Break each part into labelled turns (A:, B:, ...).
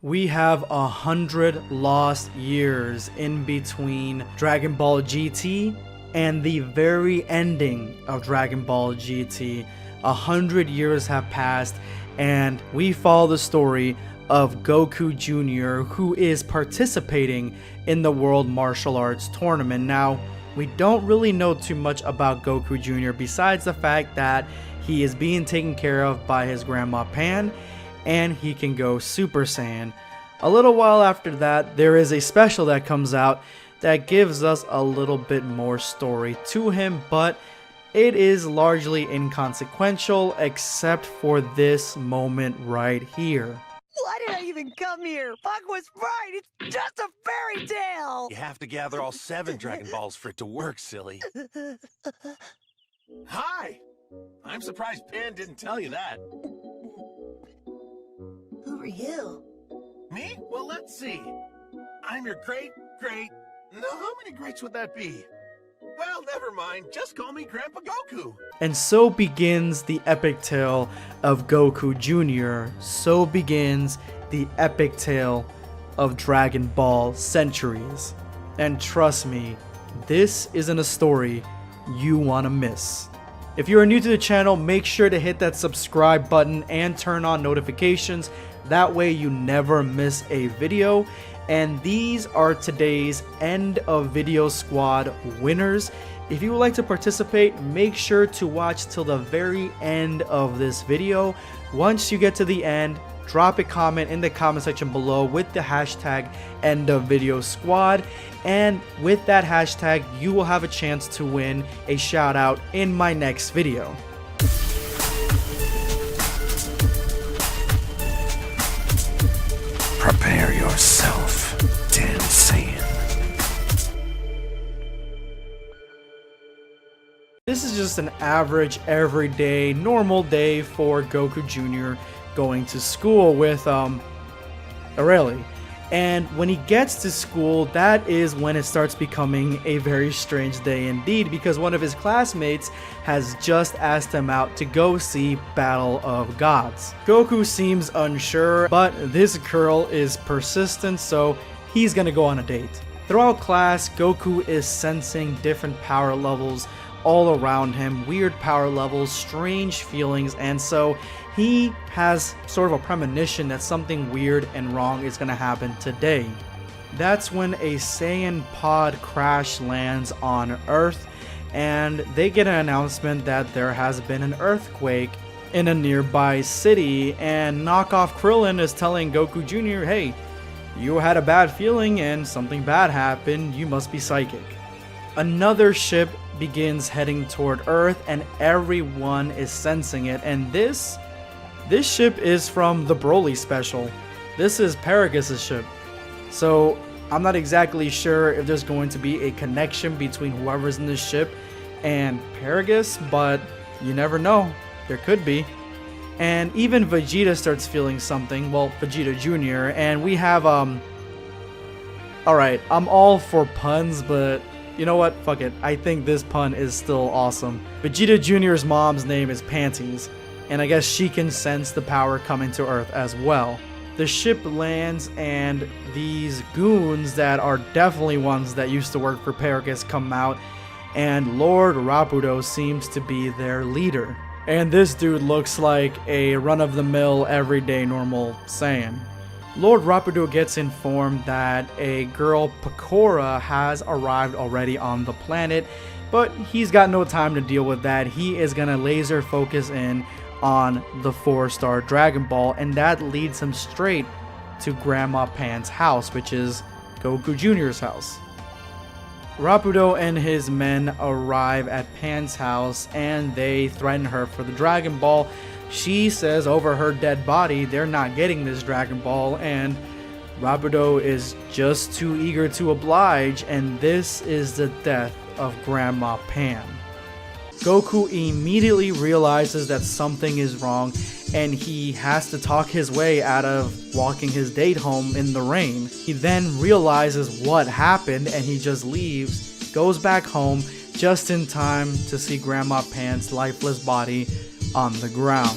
A: We have 100 lost years in between Dragon Ball GT and the very ending of Dragon Ball GT. 100 years have passed and we follow the story of Goku Jr., who is participating in the World Martial Arts Tournament. Now, we don't really know too much about Goku Jr. besides the fact that he is being taken care of by his grandma Pan, and he can go Super Saiyan. A little while after that, there is a special that comes out that gives us a little bit more story to him, but it is largely inconsequential except for this moment right here.
B: Why did I even come here? Buck was right, it's just a fairy tale!
C: You have to gather all 7 Dragon Balls for it to work, silly. Hi! I'm surprised Pan didn't tell you that.
B: Who are you?
C: Me? Well, let's see. I'm your great... No, how many greats would that be? Well, never mind. Just call me Grandpa Goku.
A: And so begins the epic tale of Goku Jr. So begins the epic tale of Dragon Ball Centuries. And trust me, this isn't a story you want to miss. If you are new to the channel, make sure to hit that subscribe button and turn on notifications. That way you never miss a video. And these are today's end of video squad winners. If you would like to participate, make sure to watch till the very end of this video. Once you get to the end, drop a comment in the comment section below with the hashtag end of video squad, and with that hashtag you will have a chance to win a shout out in my next video.
C: Prepare yourself, Dan Saiyan.
A: This is just an average, everyday, normal day for Goku Jr. going to school with Aurelie. And when he gets to school, that is when it starts becoming a very strange day indeed, because one of his classmates has just asked him out to go see Battle of Gods. Goku seems unsure, but this girl is persistent, so he's gonna go on a date. Throughout class, Goku is sensing different power levels all around him, weird power levels, strange feelings, and so he has sort of a premonition that something weird and wrong is going to happen today. That's when a Saiyan pod crash lands on Earth, and they get an announcement that there has been an earthquake in a nearby city, and Knockoff Krillin is telling Goku Jr., hey, you had a bad feeling and something bad happened, you must be psychic. Another ship begins heading toward Earth, and everyone is sensing it, and this ship is from the Broly special. This is Paragus' ship. So I'm not exactly sure if there's going to be a connection between whoever's in this ship and Paragus, but you never know. There could be. And even Vegeta starts feeling something. Well, Vegeta Jr. And we have alright, I'm all for puns, but you know what? Fuck it. I think this pun is still awesome. Vegeta Jr.'s mom's name is Panties, and I guess she can sense the power coming to Earth as well. The ship lands, and these goons that are definitely ones that used to work for Paragus come out, and Lord Rapido seems to be their leader. And this dude looks like a run-of-the-mill, everyday normal Saiyan. Lord Rapido gets informed that a girl, Pecora, has arrived already on the planet, but he's got no time to deal with that. He is gonna laser focus in on the 4-star Dragon Ball, and that leads him straight to Grandma Pan's house, which is Goku Jr.'s house. Rapido and his men arrive at Pan's house, and they threaten her for the Dragon Ball. She says over her dead body they're not getting this Dragon Ball, and Rapido is just too eager to oblige, and this is the death of Grandma Pan. Goku immediately realizes that something is wrong, and he has to talk his way out of walking his date home in the rain. He then realizes what happened, and he just leaves, goes back home just in time to see Grandma Pan's lifeless body on the ground.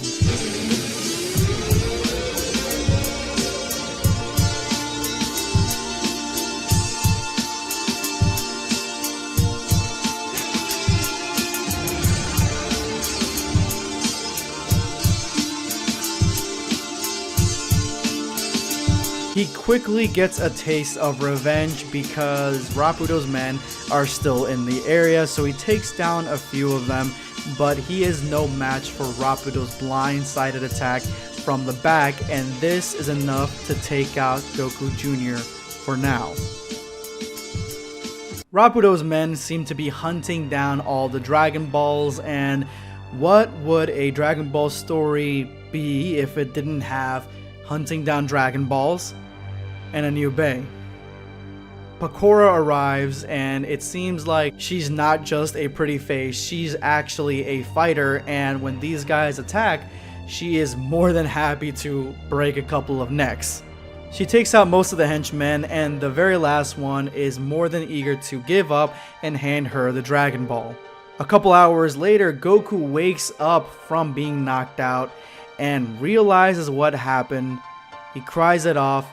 A: He quickly gets a taste of revenge because Rapido's men are still in the area, so he takes down a few of them, but he is no match for Rapido's blindsided attack from the back, and this is enough to take out Goku Jr. for now. Rapido's men seem to be hunting down all the Dragon Balls, and what would a Dragon Ball story be if it didn't have hunting down Dragon Balls and a new Bay? Pakora arrives, and it seems like she's not just a pretty face, she's actually a fighter, and when these guys attack, she is more than happy to break a couple of necks. She takes out most of the henchmen, and the very last one is more than eager to give up and hand her the Dragon Ball. A couple hours later, Goku wakes up from being knocked out and realizes what happened. He cries it off,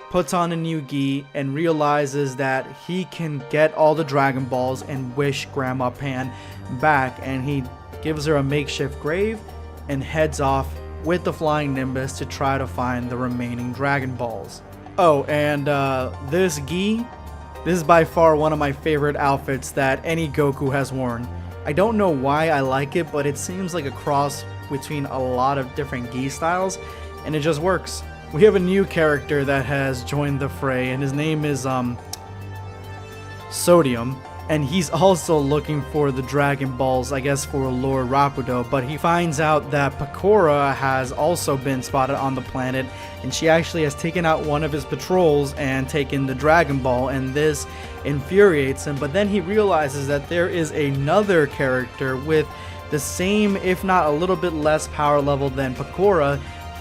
A: puts on a new gi, and realizes that he can get all the Dragon Balls and wish Grandma Pan back, and he gives her a makeshift grave and heads off with the Flying Nimbus to try to find the remaining Dragon Balls. Oh, and this gi, this is by far one of my favorite outfits that any Goku has worn. I don't know why I like it, but it seems like a cross between a lot of different gi styles, and it just works. We have a new character that has joined the fray, and his name is Sodium, and he's also looking for the Dragon Balls, I guess for Lord Rapido, but he finds out that Pakora has also been spotted on the planet, and she actually has taken out one of his patrols and taken the Dragon Ball, and this infuriates him. But then he realizes that there is another character with the same, if not a little bit less power level than Pakora,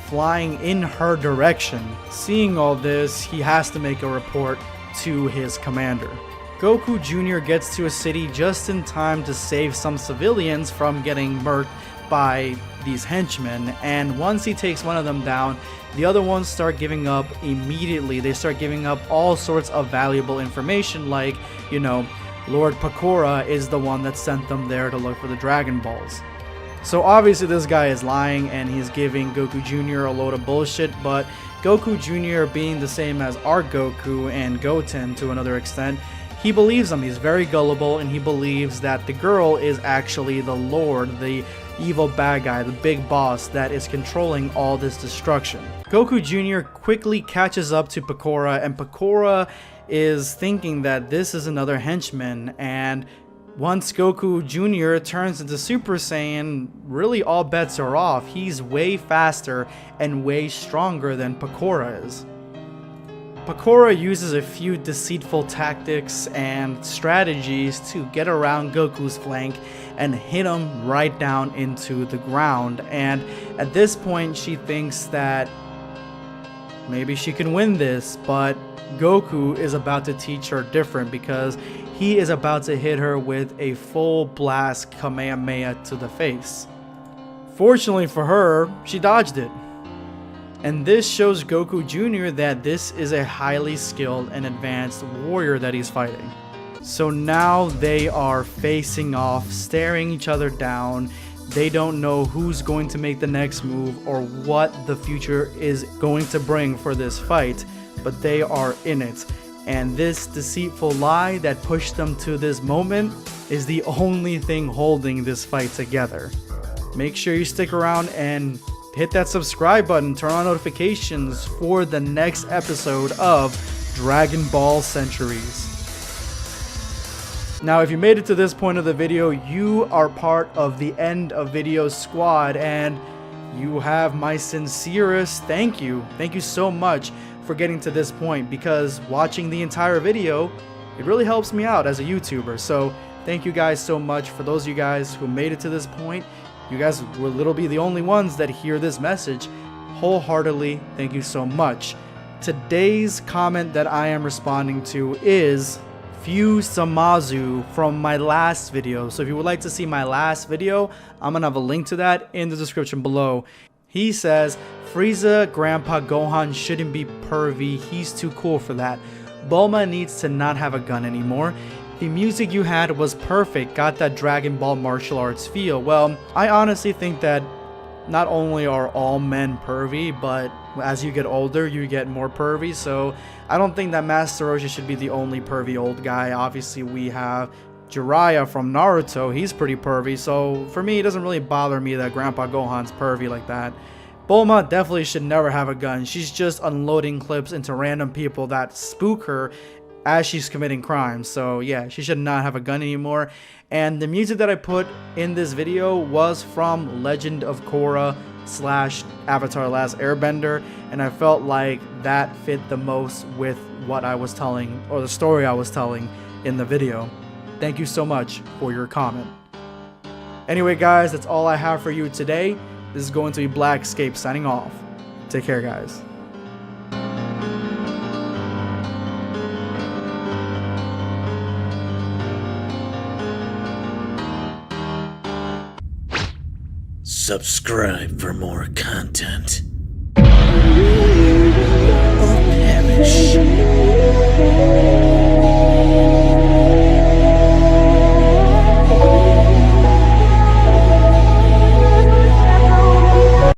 A: flying in her direction. Seeing all this, he has to make a report to his commander. Goku Jr. gets to a city just in time to save some civilians from getting murked by these henchmen, and once he takes one of them down, the other ones start giving up immediately. They start giving up all sorts of valuable information, like, you know, Lord Pakora is the one that sent them there to look for the Dragon Balls. So obviously this guy is lying and he's giving Goku Jr. a load of bullshit, but Goku Jr. being the same as our Goku and Goten to another extent, he believes him. He's very gullible, and he believes that the girl is actually the Lord, the evil bad guy, the big boss that is controlling all this destruction. Goku Jr. quickly catches up to Pakora, and Pakora is thinking that this is another henchman, and once Goku Jr. turns into Super Saiyan, really all bets are off. He's way faster and way stronger than Pakora is. Pakora uses a few deceitful tactics and strategies to get around Goku's flank and hit him right down into the ground, and at this point she thinks that maybe she can win this, but Goku is about to teach her different because he is about to hit her with a full blast Kamehameha to the face. Fortunately for her, she dodged it. And this shows Goku Jr. that this is a highly skilled and advanced warrior that he's fighting. So now they are facing off, staring each other down. They don't know who's going to make the next move or what the future is going to bring for this fight, but they are in it. And this deceitful lie that pushed them to this moment is the only thing holding this fight together. Make sure you stick around and hit that subscribe button, turn on notifications for the next episode of Dragon Ball Centuries. Now, if you made it to this point of the video, you are part of the End of Video squad, and you have my sincerest thank you. Thank you so much for getting to this point, because watching the entire video, it really helps me out as a YouTuber. So thank you guys so much. For those of you guys who made it to this point, you guys will literally be the only ones that hear this message. Wholeheartedly, thank you so much. Today's comment that I am responding to is Fuse Samazu from my last video. So if you would like to see my last video, I'm gonna have a link to that in the description below. He says, Frieza Grandpa Gohan shouldn't be pervy, he's too cool for that. Bulma needs to not have a gun anymore. The music you had was perfect, got that Dragon Ball martial arts feel. Well, I honestly think that not only are all men pervy, but As you get older, you get more pervy, so I don't think that Master Roshi should be the only pervy old guy. Obviously, we have Jiraiya from Naruto. He's pretty pervy, so for me, it doesn't really bother me that Grandpa Gohan's pervy like that. Bulma definitely should never have a gun. She's just unloading clips into random people that spook her as she's committing crimes. So yeah, she should not have a gun anymore. And the music that I put in this video was from Legend of Korra / Avatar Last Airbender, and I felt like that fit the most with what I was telling, or the story I was telling in the video. Thank you so much for your comment. Anyway guys, that's all I have for you today. This is going to be BlackScape signing off. Take care guys.
D: Subscribe for more content. Or perish.